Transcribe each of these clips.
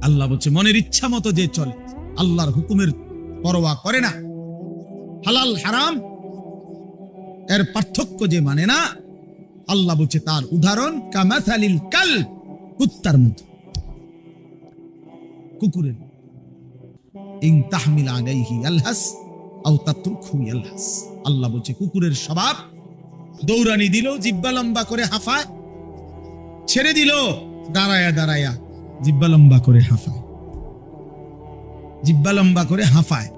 আল্লাহ বলছে মনের ইচ্ছা মতো যে চলে, আল্লাহর হুকুমের পরোয়া করে না, হালাল হারাম এর পার্থক্য যে মানে না, আল্লাহ বলছে তার উদাহরণ কামাথালিল কালব, কুত্তার মতো, কুকুরের। ইন তাহমিল আলাইহি ইয়ালহাস আও তাতরুকহু ইয়ালহাস। আল্লাহ বলছে কুকুরের স্বভাব, দৌড়ানি দিল জিহ্বা লম্বা করে হাঁফায়, ছেড়ে দিল দাঁড়ায়া দাঁড়ায়া জিহ্বা লম্বা করে হাঁফায়, জিহ্বা লম্বা করে হাঁফায়,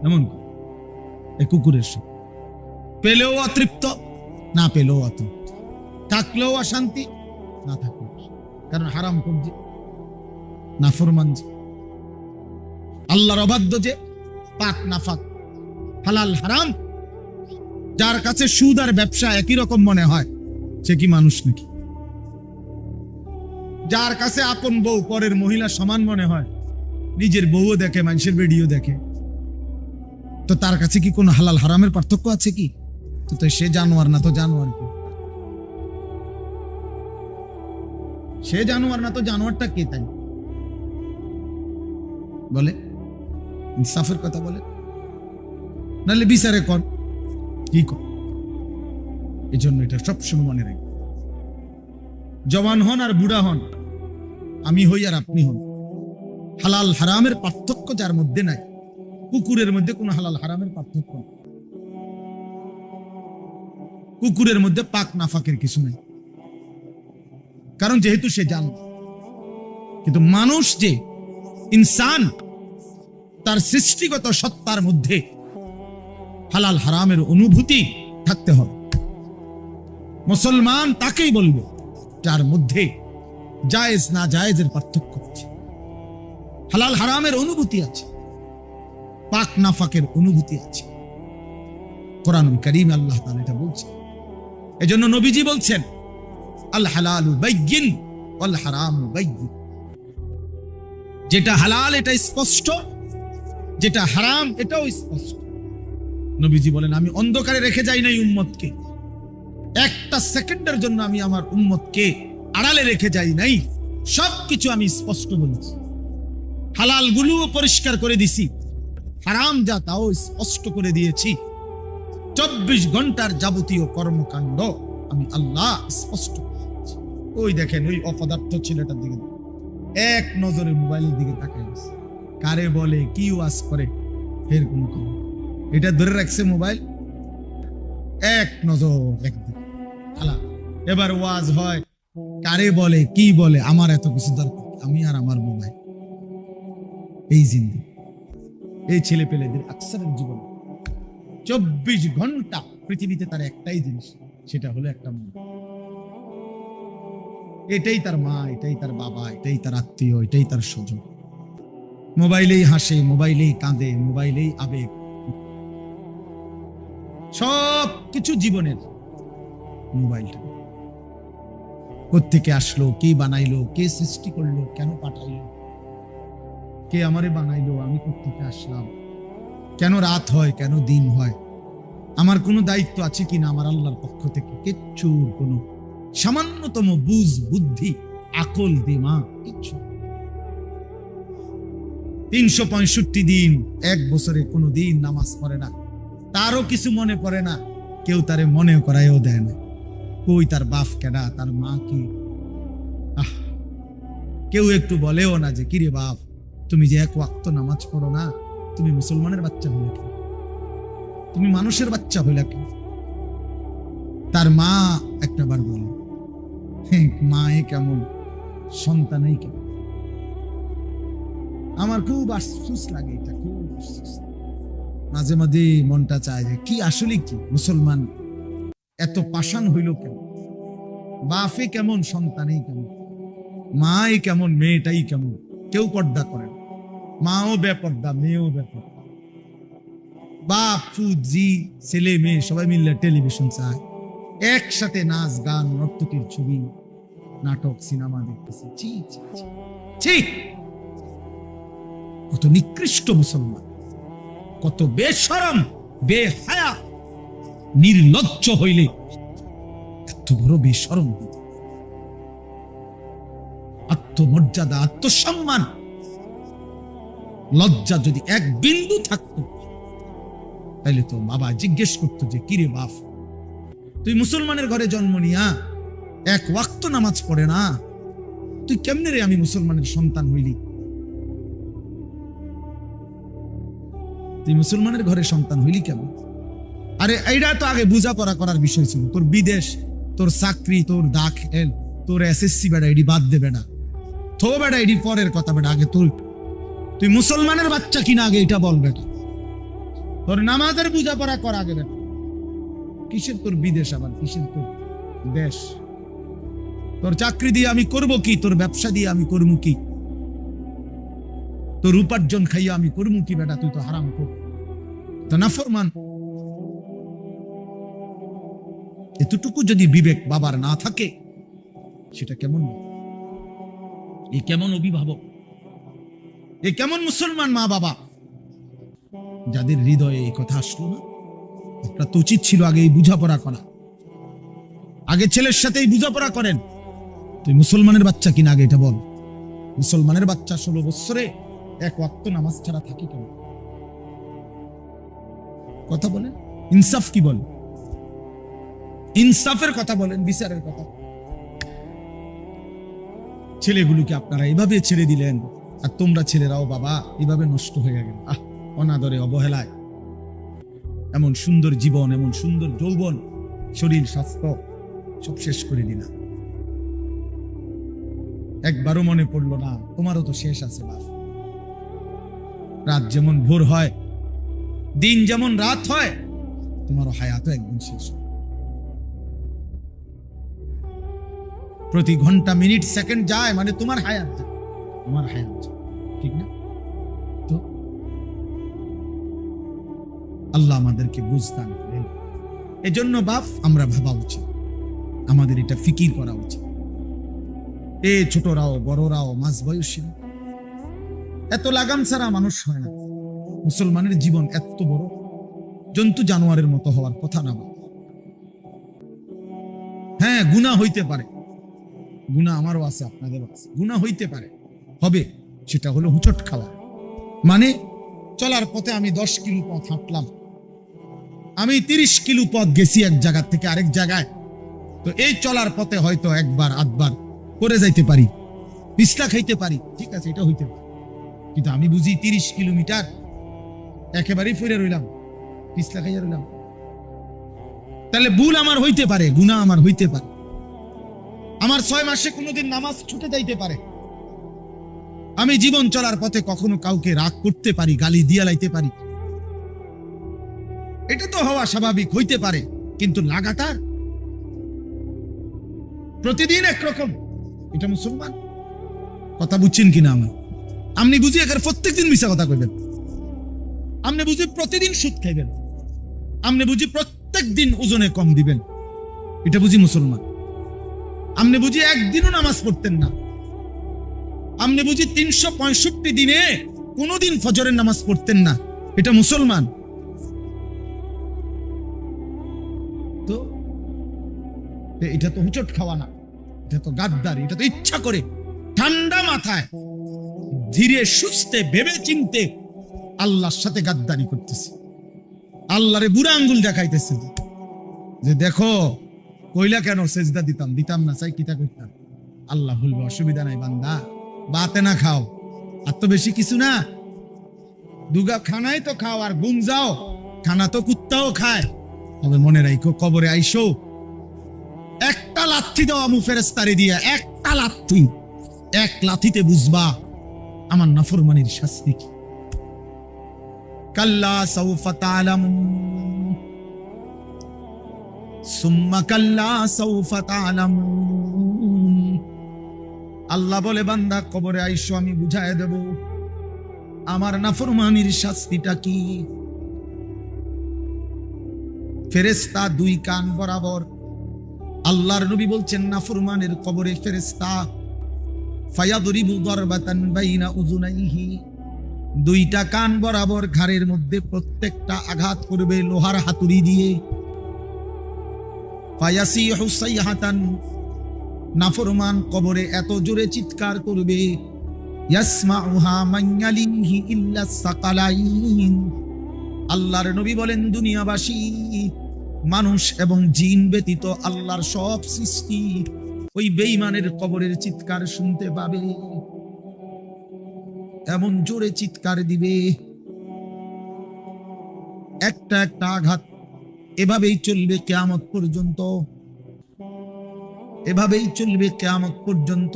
এমন এই কুকুরের স্বভাব। পেলেও অতৃপ্ত, না পেলেও অতৃপ্ত, থাকলেও অশান্তি, না থাকলেও, কারণ হারাম করছে, নাফরমান যে, আল্লাহর অবাধ্য যে, পাক নাফাক, হালাল হারাম, যার কাছে সুদ আর ব্যবসা একই রকম মনে হয়, সে কি মানুষ নাকি? যার কাছে আপন বউ পরের মহিলা সমান মনে হয়, নিজের বউও দেখে, মানুষের ভিডিও দেখে, তো তার কাছে কি কোনো হালাল হারামের পার্থক্য আছে কি? তো সে জানোয়ার না তো জানোয়ার কি? সে জানোয়ার না তো জানোয়ারটা কে? তাই বলে, ইনসাফের কথা বলে, নাহলে বিচারে কর, কি কর। এই জন্য এটা সবসময় মনে রাখবে, জওয়ান হন আর বুড়া হন, আমি হই আর আপনি হন, হালাল হারামের পার্থক্য যার মধ্যে নাই, কুকুরের মধ্যে কোনো হালাল হারামের পার্থক্য নেই, কুকুরের মধ্যে পাক নাফাকের কিছু নেই, কারণ যেহেতু সে জান। কিন্তু মানুষ যে ইনসান, তার সৃষ্টিগত সত্তার মধ্যে হালাল হারামের অনুভূতি থাকতে হবে। মুসলমান তাকেই বলবে যার মধ্যে জায়েজ না জায়েজের পার্থক্য আছে, হালাল হারামের অনুভূতি আছে, পাক নাফাকের অনুভূতি আছে। কোরআনুল কারীম আল্লাহ তাআলা এটা বলছে। এজন্য নবীজি বলছেন আল হালালু বাইয়িন ওয়াল হারামু বাইয়িন, যেটা হালাল এটা স্পষ্ট, যেটা হারাম এটাও স্পষ্ট। নবীজি বলেন আমি অন্ধকারে রেখে যাই নাই উম্মতকে, একটা সেকেন্ডের জন্য আমি আমার উম্মতকে আড়ালে রেখে যাই নাই, সবকিছু আমি স্পষ্ট বলেছি, হালাল গুলোও পরিষ্কার করে দিছি, হারাম যা তাও স্পষ্ট করে দিয়েছি। 24 ঘন্টার যাবতীয় কর্মকাণ্ড আমি আল্লাহ স্পষ্ট করেছি। ওই দেখেন ওই অপদার্থ ছেলেটার দিকে এক নজরে মোবাইলের দিকে তাকায় আছে, কারে বলে কি ওয়াজ করে এর কোনো খবর, এটা ধরে রাখছে মোবাইল, এক নজর একদিকে আলা। এবার ওয়াজ হয়, কারে বলে কি বলে, আমার এত কিছু দরকার, আমি আর আমার মোবাইল। এই জিন্দি এই ছেলে পেলেদের আকসারের জীবন 24 ঘন্টা পৃথিবীতে তার একটাই জিনিস, সেটা হলো একটা মোবাইল। এটাই তার মা, এটাই তার বাবা, এটাই তার আত্মীয়, এটাই তার স্বজন। মোবাইলেই হাসে, মোবাইলেই কাঁদে, মোবাইলেই আবেগ, সব কিছু জীবনের মোবাইলটা। কোত্থেকে আসলো, কে বানাইলো, কে সৃষ্টি করলো, কেন পাঠাইলো, কে আমারে বানাইলো, আমি কোত্থেকে আসলাম, কেন রাত হয়, কেন দিন হয়, আমার কোনো দায়িত্ব আছে কিনা আমার আল্লাহর পক্ষ থেকে, কিচ্ছু কোনো সামান্যতম বুঝ বুদ্ধি আকল দিমা কিচ্ছু। 365 দিন, এক বছরে কোনো দিন নামাজ পড়ে না, তারও কিছু মনে পড়ে না, কেউ তারে মনে করায়ও দেয় না, কই তার বাপ কেডা, তার মা কি, কেউ একটু বলেও না যে কিরে বাপ তুমি যে এক ওয়াক্ত নামাজ পড়ো না, তুমি মুসলমানের বাচ্চা হইলে কি, তুমি মানুষের বাচ্চা হইলে কি। তার মা একটা বার বলে, মা এ কেমন, সন্তানই কেমন। আমার খুব আফসোস লাগে, এটা খুব আফসোস। মাঝে মাঝে মনটা চায় যে কি আসলে কি মুসলমান এত পাষাণ হইল কেন, বাপে কেমন, সন্তানই কেমন, মাই কেমন, মেয়েটাই কেমন, কেউ পর্দা করে না, মাও বেপর্দা, মেয়েও বেপর্দা, বাপ ফুজি ছেলে মেয়ে সবাই মিলে টেলিভিশন চায়, একসাথে নাচ গান নর্তকীর ছবি নাটক সিনেমা দেখতেছে। ছি ছি ছি, কত নিকৃষ্ট মুসলমান, কত বেশরম বেহায়া নির্লজ্জ হইলে এত বড় বেশরম। আত্মমর্যাদা, আত্মসম্মান, লজ্জা যদি এক বিন্দু থাকতো, তাইলে তো বাবা জিজ্ঞেস করতো যে কিরে বাপ, তুই মুসলমানের ঘরে জন্ম নিয়া এক ওয়াক্ত নামাজ পড়ে না, তুই কেমনে রে আমি মুসলমানের সন্তান হইলি? তুই মুসলমানের ঘরে সন্তান হইলি কেমন? আরে এইটা তো আগে বোঝাপড়া করার বিষয় ছিল। তোর বিদেশ, তোর চাকরি, তোর দাখিল, তোর এসএসসি বেড়া এডি বাদ দেবে না, থো বেড়া এডি পরের কথা বেড়া, আগে তুই মুসলমানের বাচ্চা কিনা আগে এটা বল বেটা। তোর নামাজের বোঝাপড়া কর আগে বেটা। কিসের তোর বিদেশ, আবার কিসের তোর দেশ? তোর চাকরি দিয়ে আমি করব কি? তোর ব্যবসা দিয়ে আমি করবো কি? তোর উপার্জন খাইয়া আমি করবো কি বেটা? তুই তো হারাম কর, তো নাফরমান। এতটুকু যদি বিবেক বাবার না থাকে, সেটা কেমন? এ কেমন অভিভাবক, এ কেমন মুসলমান মা বাবা যাদের হৃদয়ে এই কথা আসলো না? আপনার তো উচিত ছিল আগে এই বুঝাপড়া করা। আগে ছেলের সাথে এই বুঝাপড়া করেন। তুই মুসলমানের বাচ্চা কিনা আগে এটা বল। মুসলমানের বাচ্চা 16 বছরে এক ওয়াক্ত নামাজ ছাড়া থাকে কেন? কথা বলেন, ইনসাফ কি বলে? ইনসাফের কথা বলেন, বিচারের কথা। ছেলেগুলোকে আপনারা এভাবে ছেড়ে দিলেন, আর তোমরা ছেলেরাও বাবা এভাবে নষ্ট হয়ে গেল। অনাদরে, অবহেলায় এমন সুন্দর জীবন, এমন সুন্দর যৌবন, শরীর, স্বাস্থ্য সব শেষ করে দিলাম। একবারও মনে পড়লো না তোমারও তো শেষ আছে বাপ। রাত যেমন ভোর হয়, দিন যেমন রাত হয়, তোমারও হায়াতও একদিন শেষ হয়। প্রতি ঘন্টা, মিনিট, সেকেন্ড যায় মানে তোমার হায়াত যায়, তোমার হায়াত যায়, ঠিক না? তো আল্লাহ আমাদেরকে বুঝদান করেন। এজন্য বাপ আমরা ভাবা উচিত, আমাদের এটা ফিকির করা উচিত। এ ছোটরাও, বড়রাও, মাঝ বয়সী, এত লাগাম ছাড়া মানুষ হয় না। মুসলমানের জীবন এত বড়, জন্তু জানোয়ারের মতো হওয়ার কথা না। হ্যাঁ, গুনাহ হইতে পারে, গুনাহ আমারও আছে, আপনাদেরও আছে, গুনাহ হইতে পারে, হবে। সেটা হলো হুচট খাওয়া। মানে চলার পথে আমি 10 কিলো পথ হাঁটলাম, আমি 30 কিলো পথ গেছি এক জায়গা থেকে আরেক জায়গায়। তো এই চলার পথে হয়তো একবার আধবার করে যাইতে পারি, পিছলা খাইতে পারি, ঠিক আছে, এটা হইতে পারে। কিন্তু আমি বুঝি 30 কিলোমিটার একেবারেই ফিরে রইলাম, পিছলা খাইয়া রইলাম, তাহলে ভুল আমার হইতে পারে, গুনাহ আমার হইতে পারে। আমার 6 মাসে কোনোদিন নামাজ ছুটে যাইতে পারে। আমি জীবন চলার পথে কখনো কাউকে রাগ করতে পারি, গালি দিয়া লাইতে পারি, এটা তো হওয়া স্বাভাবিক, হইতে পারে। কিন্তু লাগাতার প্রতিদিন একরকম, এটা মুসলমান? কথা বুঝছেন কিনা আমার? আপনি বুঝি এখানে প্রত্যেকদিন মিশা কথা কইবেন, আপনি বুঝি প্রতিদিন সুদ খাইবেন, আপনি বুঝি প্রত্যেক দিন ওজনে কম দিবেন, এটা বুঝি মুসলমান? আপনি বুঝি একদিনও নামাজ পড়তেন না, আপনি বুঝি 365 দিনে কোনোদিন ফজরের নামাজ পড়তেন না, এটা মুসলমান? তো এটা তো হুচট খাওয়া না, এটা তো গাদ্দারি, এটা তো ইচ্ছা করে ঠান্ডা মাথায় ধীরে সুস্থে ভেবে চিনতে আল্লাহর সাথে গাদ্দারি করতেছে, আল্লাহরে বুড়া আঙ্গুল দেখাইতেছে যে দেখো কইলা কেন সেজদা দিতাম না, চাই কিতা করতাম। আল্লাহ বলবে অসুবিধা নাই বান্দা, বাতে না খাও, আর তো বেশি কিছু না, দুগা খানাই তো খাও, আর গুম যাও, খানা তো কুত্তাও খায়। তবে মনে রাখো কবরে আইসো, একটা লাথি দাও আমু ফেরেশতারে দিয়া, একটা লাথি, এক লাথিতে বুঝবা আমার নাফরমানির শাস্তি কি। কাল্লা সাউফা তা'লামুন সুম্মা কাল্লা সাউফা তা'লামুন। আল্লাহ বলে বান্দা কবরে আইসো, আমি বুঝায় দেব আমার নাফরমানির শাস্তিটা কি। ফেরেশতা 2 কান বরাবর, আল্লাহর নবী বলছেন নাফরমানের কবরে ফেরেশতা ফায়াদরিবু দারবাতান বাইনা উযুনাইহি, 2টা কান বরাবর ঘাড়ের মধ্যে প্রত্যেকটা আঘাত করবে লোহার হাতুড়ি দিয়ে। ফায়াসিহু সাইহাতান, নাফরমান কবরে এত জোরে চিৎকার করবে, ইয়াসমাউহা মান ইয়ালিহি ইল্লা সাকালাইন। আল্লাহর নবী বলেন, দুনিয়াবাসী মানুষ এবং জিন ব্যতীত আল্লাহর সব সৃষ্টি ওই বেঈমানের কবরের চিৎকার শুনতে পাবে। এমন জোরে চিৎকার দিবে, একটা একটা আঘাত। এভাবেই চলবে কিয়ামত পর্যন্ত, এভাবেই চলবে কিয়ামত পর্যন্ত।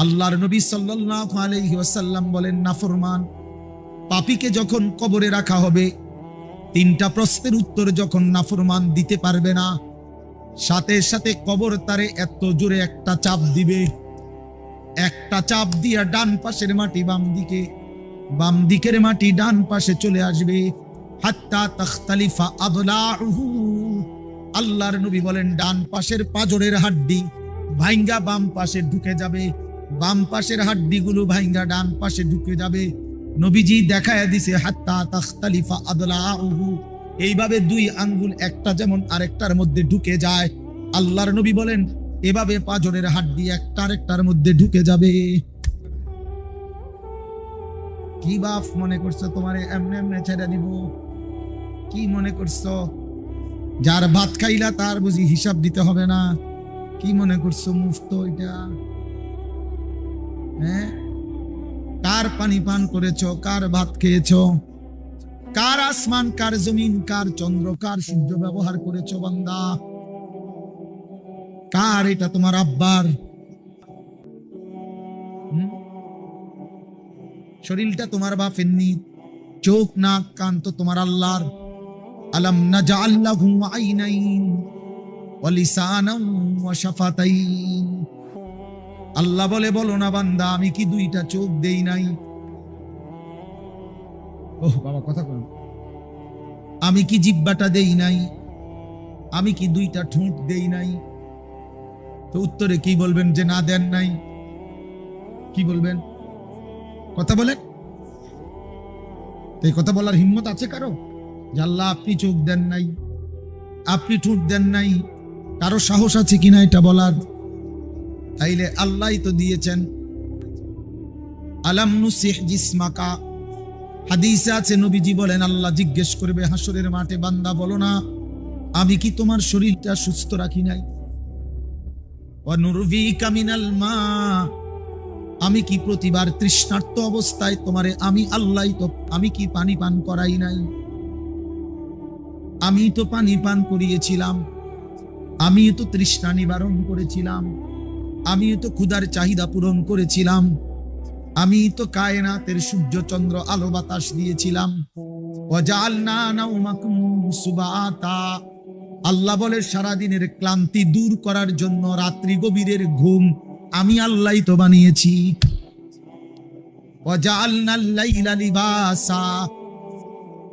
আল্লাহর নবী সাল্লাল্লাহু আলাইহি ওয়াসাল্লাম বলেন, নাফরমান পাপীকে যখন কবরে রাখা হবে, তিনটা প্রশ্নের উত্তর যখন নাফরমান দিতে পারবে না, সাথে সাথে কবর তারে এত জোরে একটা চাপ দিবে, একটা চাপ দিয়া ডান পাশের মাটি বাম দিকে, বাম দিকের মাটি ডান পাশে চলে আসবে, হাত্তা তাখতালিফা আদলাউহু। আল্লাহর নবী বলেন, ডান পাশের পাজরের হাড্ডি ভাইঙ্গা বাম পাশে ঢুকে যাবে, বাম পাশের হাড্ডিগুলো ভাইঙ্গা ডান পাশে ঢুকে যাবে। নবীজি দেখায় দিছে হাত্তা তাখতালিফা আদলাউহু, এইভাবে দুই আঙ্গুল একটা যেমন আরেকটার মধ্যে ঢুকে যায়, আল্লাহর নবী বলেন এভাবে পাজরের হাড্ডি একটা আরেকটার মধ্যে ঢুকে যাবে। কি বাপ মনে করছো তোমারে এমনে এমনে ছেড়ে দিব? কি মনে করছো যার ভাত খাইলা তার বুঝি হিসাব দিতে হবে না? কি মনে করছো মুফত এটা? হ্যাঁ, কার পানি পান করেছো, কার ভাত খেয়েছো, কার আসমান, কার জমিন, কার চন্দ্র, কার সূর্য ব্যবহার করেছো বান্দা? কার এটা? তোমার আব্বার? শরীরটা তোমার বাপের নি, চোখ নাক কান তো তোমার আল্লাহর। আলাম নাজআল লাহু আইনাইন ওয়া লিসানান ওয়া শাফাতাইন। আল্লাহ বলে, বলো না বান্দা, আমি কি দুইটা চোখ দেই নাই? ওহ বাবা কথা বল। আমি কি জিহ্বাটা দেই নাই? আমি কি দুইটা ঠোঁট দেই নাই? তো উত্তরে কি বলবেন? যে না দেন নাই। কি বলবেন? কথা বলেন। এই কথা বলার হিম্মত আছে কারো? যে আল্লাহ আপনি চোখ দেন নাই, আপনি ঠোঁট দেন নাই? কারো সাহস আছে কিনা এটা বলার? তাইলে আল্লাহই তো দিয়েছেন। আলাম নুসিহ জিসমাকা, হাদিসে আছে নবীজি বলেন, আল্লাহ জিজ্ঞেস করবে হাসরের মাঠে, বান্দা বলো না আমি কি তোমার শরীরটা সুস্থ রাখি নাই? ওয়া নুরভিকা মিনাল মা, আমি কি প্রতিবার তৃষ্ণার্ত অবস্থায় তোমারে আমি আল্লাহ তো আমি কি পানি পান করাই নাই? আমি তো পানি পান করিয়েছিলাম, আমি তো তৃষ্ণা নিবারণ করেছিলাম, আমি তো ক্ষুধার চাহিদা পূরণ করেছিলাম, আমি তো কায়নাতের সূর্য চন্দ্র আলো বাতাস দিয়েছিলাম। ওয়াজআলনা নাওমাকুম সুবাতা, আল্লাহ বলে সারাদিনের ক্লান্তি দূর করার জন্য রাত্রি গভীরের ঘুম আমি আল্লাহ তো বানিয়েছি। ওয়াজআলনাল লাইলা লিবাসা,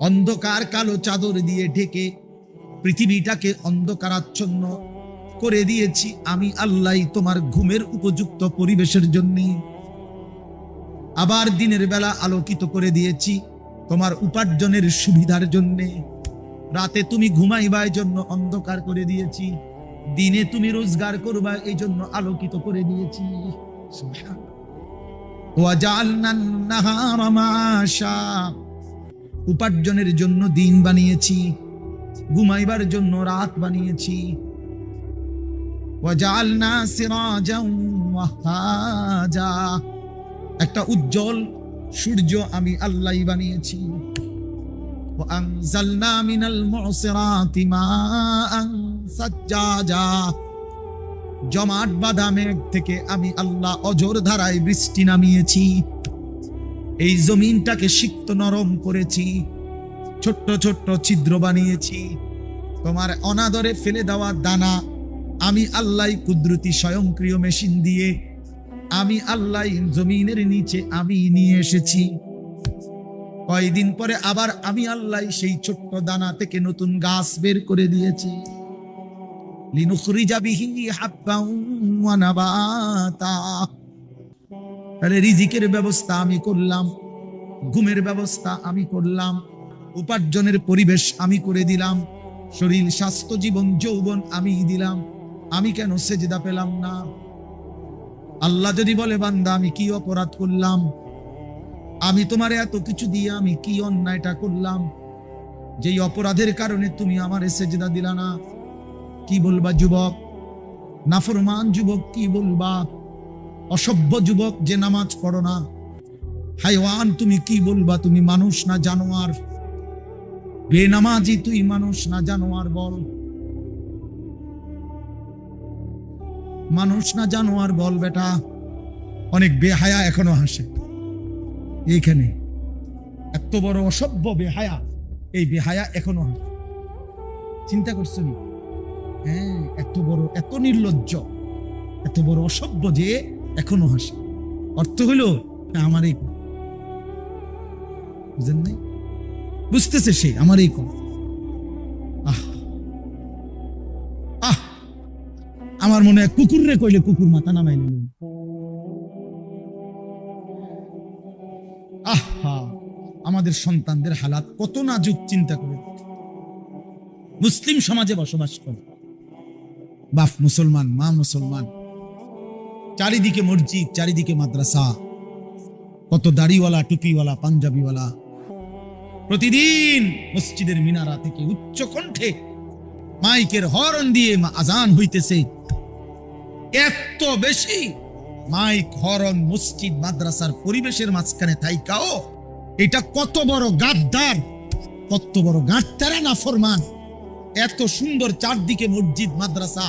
অন্ধকার কালো চাদর দিয়ে ঢেকে পৃথিবীটাকে অন্ধকারাচ্ছন্ন করে দিয়েছি আমি আল্লাহ তোমার ঘুমের উপযুক্ত পরিবেশের জন্য। আবার দিনের বেলা আলোকিত করে দিয়েছি তোমার উপার্জনের সুবিধার জন্য। রাতে তুমি ঘুমাইবা এই জন্য অন্ধকার করে দিয়েছি, দিনে তুমি রোজগার করবা এই জন্য আলোকিত করে দিয়েছি। ওয়াজআলনান নাহারা মাশা, উপার্জনের জন্য দিন বানিয়েছি, ঘুমাইবার জন্য রাত বানিয়েছি। ওয়াজআলনা সিরাজান ওয়াহাজা, একটা উজ্জ্বল সূর্য আমি আল্লাহ বানিয়েছি। وأنزلنا من المعصرات ماء ثجاجا, জমাট বাঁধা মেঘ থেকে আমি আল্লাহ অঝোর ধারায় বৃষ্টি নামিয়েছি। এই জমিনটাকে সিক্ত নরম করেছি, ছোট্ট ছোট্ট ছিদ্র বানিয়েছি। তোমার অনাদরে ফেলে দেওয়া দানা আমি আল্লাহ কুদরতি স্বয়ংক্রিয় মেশিন দিয়ে আমি আল্লাহ জমিনের নিচে আমি নিয়ে এসেছি। কয়েকদিন পরে আবার আমি আল্লাহ সেই ছোট্ট দানা থেকে নতুন গাছ বের করে দিয়েছি। লিনুখরিজা বিহি হাব্বান ওয়া নাবাতা, তাহলে রিজিকের ব্যবস্থা আমি করলাম, ঘুমের ব্যবস্থা আমি করলাম, উপার্জনের পরিবেশ আমি করে দিলাম, শরীর স্বাস্থ্য জীবন যৌবন আমি দিলাম। আমি কেন সেজদা পেলাম না? আল্লাহ যদি বলে বান্দা আমি কি অপরাধ করলাম, আমি তোমার এত কিছু দিয়ে আমি কি অন্যায়টা করলাম যেই অপরাধের কারণে তুমি আমার সেজদা দিলা না? কি বলবা যুবক? নাফরমান যুবক কি বলবা? অসভ্য যুবক যে নামাজ পড়ো না, হাইওয়ান তুমি কি বলবা? তুমি মানুষ না জানোয়ার? বেনামাজি তুই মানুষ না জানোয়ার? বল, মানুষ না জানোয়ার বল বেটা। অনেক বেহায়া এখনো হাসে এইখানে, এত বড় অসভ্য বেহায়া, এই বেহায়া এখনো হাসে। চিন্তা করছো নি? হ্যাঁ, এত বড়, এত নির্লজ্জ, এত বড় অসভ্য যে এখনো হাসে। অর্থ হইল আমার এই, বুঝেন নাই? বুঝতেছে সে আমার এই কম। আহ আহ আমার মনে হয় কুকুর রে কইলে কুকুর মাথা নামাই নিল। আহা, আমাদের সন্তানদের হালাত কত নাজুক, চিন্তা করে। মুসলিম সমাজে বসবাস করে, বাপ মুসলমান, মা মুসলমান, চারিদিকে মসজিদ, চারিদিকে মাদ্রাসা, কত দাড়িওয়ালা, টুপিওয়ালা, পাঞ্জাবিওয়ালা, প্রতিদিন মসজিদের মিনারা থেকে উচ্চ কণ্ঠে মাইকের হর্ন দিয়ে আজান হইতেছে। এত বেশি মাইক, হর্ন, মসজিদ, মাদ্রাসার পরিবেশের মাঝখানে থাইকাও এটা কত বড় গাদ্দার, কত বড় গাদ্দারা নাফরমান। এত সুন্দর চারদিকে মসজিদ, মাদ্রাসা,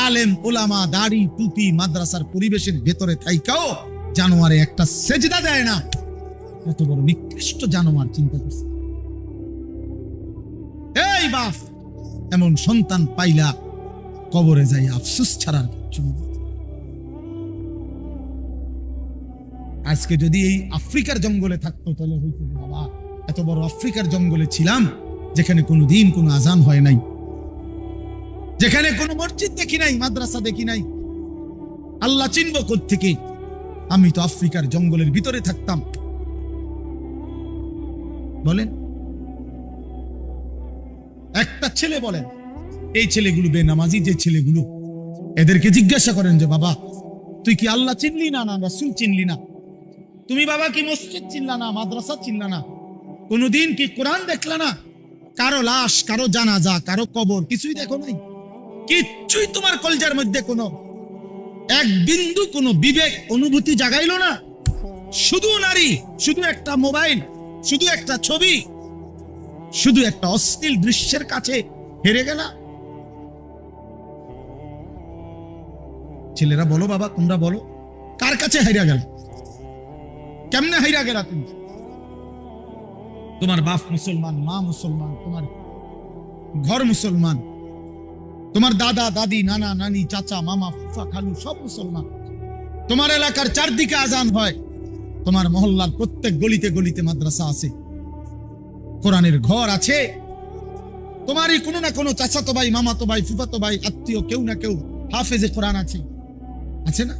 আলেম ওলামা, দাড়ি, টুপি, মাদ্রাসার পরিবেশের ভেতরে থাইকাও জানোয়ারে একটা সেজদা দেয় না। কত বড় নিকৃষ্ট জানোয়ার, চিন্তা করছে। এই বাপ, এমন সন্তান পাইলা কবরে যাই আফসোস ছাড়ার কিছু নেই। আজকে যদি এই আফ্রিকার জঙ্গলে থাকতো তাহলে হইতো বাবা, এত বড় আফ্রিকার জঙ্গলে ছিলাম যেখানে কোনোদিন কোনো আজান হয় নাই, যেখানে কোনো মসজিদ দেখি নাই, মাদ্রাসা দেখি নাই। আল্লাহ চিনব কোত্থেকে? আমি তো আফ্রিকার জঙ্গলের ভিতরে থাকতাম। বলেন, একটা ছেলে বলেন, এই ছেলেগুলো বেনামাজি যে ছেলেগুলো, এদেরকে জিজ্ঞাসা করেন যে বাবা তুই কি আল্লাহ চিনলি না, না রাসূল চিনলি না? তুমি বাবা কি মসজিদ চিনলা না, মাদ্রাসা চিনলা না? কোনদিন কি কোরআন দেখলা না? কারো লাশ, কারো জানাজা, কারো কবর কিছুই দেখো নাই? কিচ্ছুই তোমার কলজার মধ্যে কোনো এক বিন্দু কোনো বিবেক অনুভূতি জাগাইলো না? শুধু নারী, শুধু একটা মোবাইল, শুধু একটা ছবি, শুধু একটা অশ্লীল দৃশ্যের কাছে হেরে গেলা? ছেলেরা বলো বাবা, তোমরা বলো, কার কাছে হাইরা গেল? কেমনে হাইরা গেলা তুমি? তোমার বাপ মুসলমান, মা মুসলমান, তোমার ঘর মুসলমান, তোমার দাদা দাদি, নানা নানি, চাচা মামা, ফুফা খালু সব মুসলমান। তোমার এলাকার চারদিকে আজান হয়, তোমার মহল্লার প্রত্যেক গলিতে গলিতে মাদ্রাসা আছে, কোরআনের ঘর আছে। তোমারই কোনো না কোনো চাচাতো ভাই, মামাতো ভাই, ফুফাতো ভাই, আত্মীয় কেউ না কেউ হাফেজে কোরআন আছে, আছে না?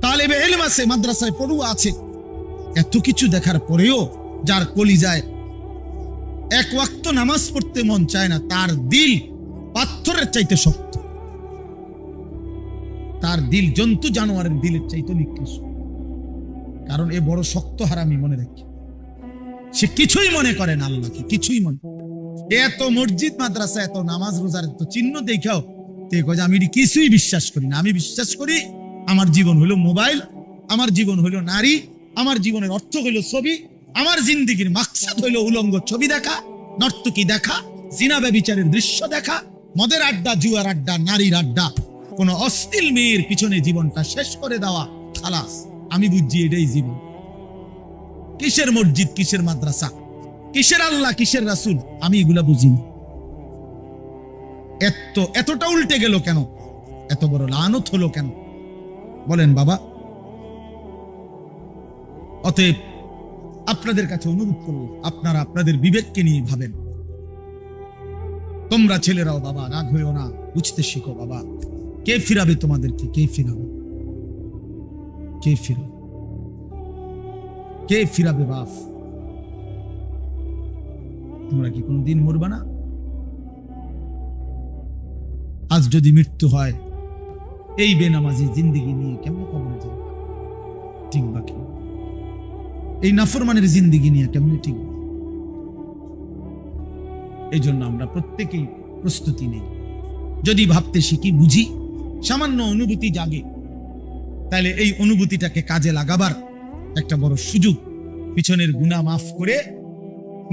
তালেবে ইলম আছে, মাদ্রাসায় পড়ুয়া আছে। এত কিছু দেখার পরেও যার কলিজায় এক ওয়াক্ত নামাজ পড়তে মন চায় না, তার দিল পাথরের চাইতে শক্ত, তার দিল জন্তু জানোয়ারের দিলের চাইতে নিকৃষ্ট। কারণ এ বড় শক্ত হারামি, মনে রাখি, সে কিছুই মনে করে না আল্লাহকে, কিছুই মনে। এত মসজিদ মাদ্রাসা, এত নামাজ রোজার এত চিহ্ন দেখাও আমি কিছুই বিশ্বাস করি না। আমি বিশ্বাস করি আমার জীবন হলো মোবাইল, আমার জীবন হলো নারী, আমার জীবনের অর্থ হলো ছবি, আমার জিন্দিগির মাকসাদ হলো উলঙ্গ ছবি দেখা, নর্তকী দেখা, জিনা ব্যভিচারের দৃশ্য দেখা, মদের আড্ডা, জুয়ার আড্ডা, নারীর আড্ডা, কোন অশ্লীল মেয়ের পিছনে জীবনটা শেষ করে দেওয়া, খালাস। আমি বুঝছি এটাই জীবন। কিসের মসজিদ, কিসের মাদ্রাসা, কিসের আল্লাহ, কিসের রাসূল, আমি এগুলা বুঝি না। এতটা উল্টে গেল কেন? এত বড় লানত হলো কেন? বলেন বাবা। অতএব আপনাদের কাছে অনুরোধ করব, আপনারা আপনাদের বিবেককে নিয়ে ভাবেন। তোমরা ছেলেরাও বাবা রাগ হইও না, বুঝতে শিখো বাবা। কে ফিরাবে তোমাদেরকে? কে ফিরাবে? কে ফিরাবে? কে ফিরাবে বাপ? তোমরা কি কোনদিন মরবা না? আজ যদি মৃত্যু হয়, এই বেনামাজি জিন্দিগি নিয়ে কেমনে কবরে যাবে? ঠিক বাকি এই নাফরমানের জিন্দিগি নিয়ে কেমনে ঠিক? এই জন্য আমরা প্রত্যেকেই প্রস্তুতি নেই। যদি ভাবতে শিখি, বুঝি, সামান্য অনুভূতি জাগে, তাহলে এই অনুভূতিটাকে কাজে লাগাবার একটা বড় সুযোগ। পিছনের গুনাহ মাফ করে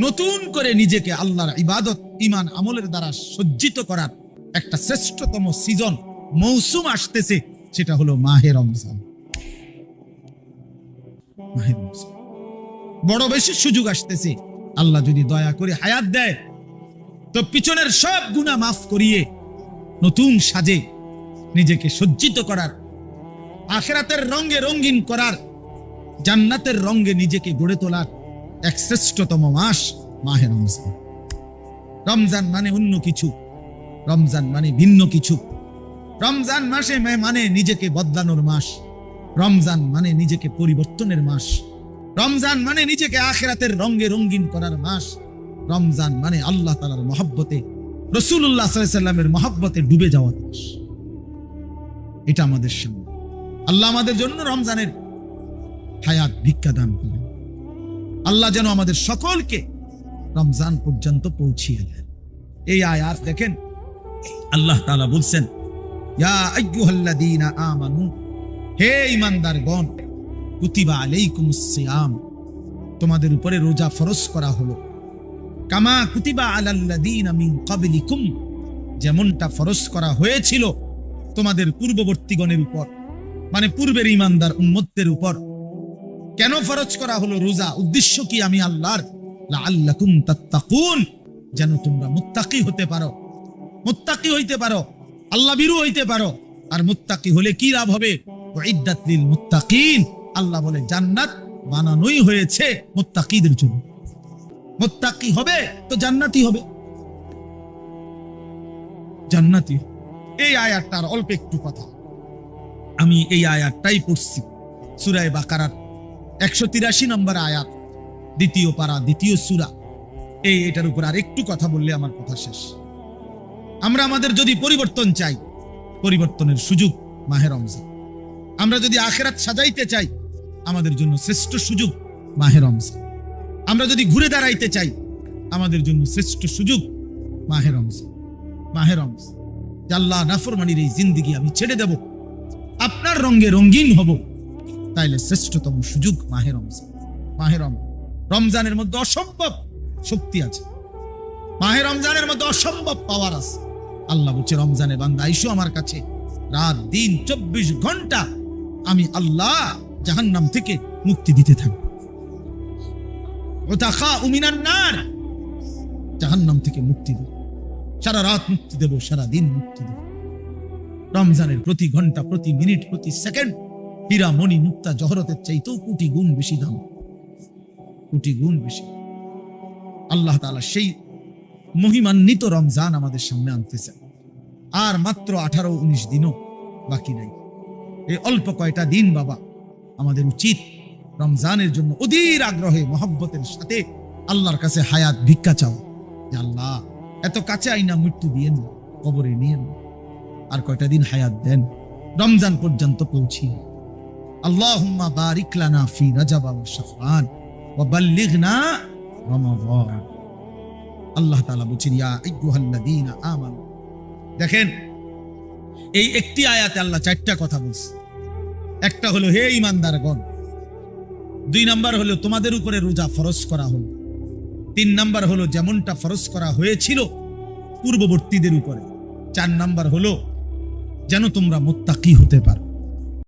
নতুন করে নিজেকে আল্লাহর ইবাদত, ঈমান, আমলের দ্বারা সজ্জিত করার একটা শ্রেষ্ঠতম সিজন, মৌসুম আসতেছে, সেটা হলো মাহে রমজান। মাহে রমজান বড় বেশি সুযোগ আসতেছে। আল্লাহ যদি দয়া করে হায়াত দেয়, তো পিছনের সব গুনাহ মাফ করিয়ে নতুন সাজে নিজেকে সজ্জিত করার, আখিরাতের রঙে রঙিন করার, জান্নাতের রঙে নিজেকে গড়ে তোলার এক শ্রেষ্ঠতম মাস মাহে রমজান। রমজান মানে অন্য কিছু, রমজান মানে ভিন্ন কিছু। রমজান মাসে মানে নিজেকে বদলানোর মাস, রমজান মানে নিজেকে পরিবর্তনের মাস, রমজান মানে নিজেকে আখিরাতের রঙে রঙিন করার মাস, রমজান মানে আল্লাহ তাআলার মহব্বতে, রাসূলুল্লাহ সাল্লাল্লাহু আলাইহি ওয়াসাল্লামের মহব্বতে ডুবে যাওয়ার মাস। এটা আমাদের সামনে। আল্লাহ আমাদের জন্য রমজানের হায়াত ভিক্ষা দান করেন। আল্লাহ যেন আমাদের সকলকে রমজান পর্যন্ত পৌঁছিয়ে দেন। এই আয়াত দেখেন, আল্লাহ তাআলা বলছেন, ইয়া আইয়ুহাল্লাযীনা আমানু, হে ঈমানদারগণ, কুতিবা আলাইকুমুস সিয়াম, তোমাদের উপরে রোজা ফরজ করা হলো, কামা কুতিবা আলাল্লাযীনা মিন ক্বাবলিকুম, যেমনটা ফরজ করা হয়েছিল তোমাদের পূর্ববর্তীগণের উপর, মানে পূর্বের ঈমানদার উম্মতদের উপর। কেন ফরজ করা হলো রোজা? উদ্দেশ্য কি? আমি আল্লাহর, লাআল্লাকুম তাত্তাকুন, যেন তোমরা মুত্তাকি হতে পারো, মুত্তাকি হইতে পারো, আল্লাহ ভীরু হইতে পারো। আর মুত্তাকি হলে কি লাভ হবে? উইদ্দাত লিল মুত্তাকিন, আল্লাহ বলে জান্নাত বানানোই হয়েছে মুত্তাকিদের জন্য। মুত্তাকি হবে তো জান্নাতি হবে, জান্নাতি। এই আয়াতটার অল্প একটু কথা, আমি এই আয়াতটাই পড়ছি, সূরা বাকারার 183 নম্বর আয়াত, দ্বিতীয় পারা, দ্বিতীয় সূরা। এটার উপর আর একটু কথা বললে আমার কথা শেষ। আমরা আমাদের যদি পরিবর্তন চাই, পরিবর্তনের সুযোগ মাহে রমজান। আমরা যদি আখিরাত সাজাইতে চাই, আমাদের জন্য শ্রেষ্ঠ সুযোগ মাহে রমজান। আমরা যদি ঘুরে দাঁড়াইতে চাই, আমাদের জন্য শ্রেষ্ঠ সুযোগ মাহে রমজান। মাহে রমজান, আল্লাহ নাফরমানির এই জিন্দেগি আমি ছেড়ে দেব, আপনার রঙে রঙিন হব, তাইলে শ্রেষ্ঠতম সুযোগ মাহে রমজান। মাহে রমজানের মধ্যে অসম্ভব শক্তি আছে, মাহে রমজানের মধ্যে অসম্ভব পাওয়ার আছে। আল্লাহ বলছে, রমজানে বান্দা আইসো আমার কাছে, রাত দিন 24 ঘন্টা আমি আল্লাহ জাহান্নাম থেকে মুক্তি দিতে থাকবো। ওয়াতাখাউ মিনান নার, জাহান্নাম থেকে মুক্তি দেব, সারা রাত মুক্তি দেব, সারা দিন মুক্তি দেব। রমজানের প্রতি ঘন্টা, প্রতি মিনিট, প্রতি সেকেন্ড হীরা মণি মুক্তা জহরতের চাইতেও কোটি গুণ বেশি দাম, কোটি গুণ বেশি। আল্লাহ তাআলা সেই মহিমান্বিত রমজান আমাদের সামনে আনতেছেন। আর মাত্র 18-19 দিনও বাকি নাই। এই অল্প কয়টা দিন বাবা, আমাদের উচিত রমজানের জন্য অধীর আগ্রহে, মহব্বতের সাথে আল্লাহর কাছে হায়াত ভিক্ষা চাও, যে আল্লাহ এত কাছে আইনা মৃত্যু দিয়েন, কবরে নিয়েন, আর কয়টা দিন হায়াত দেন, রমজান পর্যন্ত পৌঁছিয়ে। আল্লাহুম্মা বারিক লানা ফি রাজাব ওয়া শাবান ওয়া বাল্লিগনা রমাদান। আল্লাহ তাআলা বলেন, ইয়া আইয়ুহাল্লাযীনা আমানু। দেখেন, এই একটি আয়াতে আল্লাহ 4টা কথা বলছে। একটা হলো হে ঈমানদারগণ, 2 নাম্বার হলো তোমাদের উপরে রোজা ফরজ করা হলো, 3 নাম্বার হলো যেমনটা ফরজ করা হয়েছিল পূর্ববর্তীদের উপরে, 4 নাম্বার হলো যেন তোমরা মুত্তাকি হতে পারো।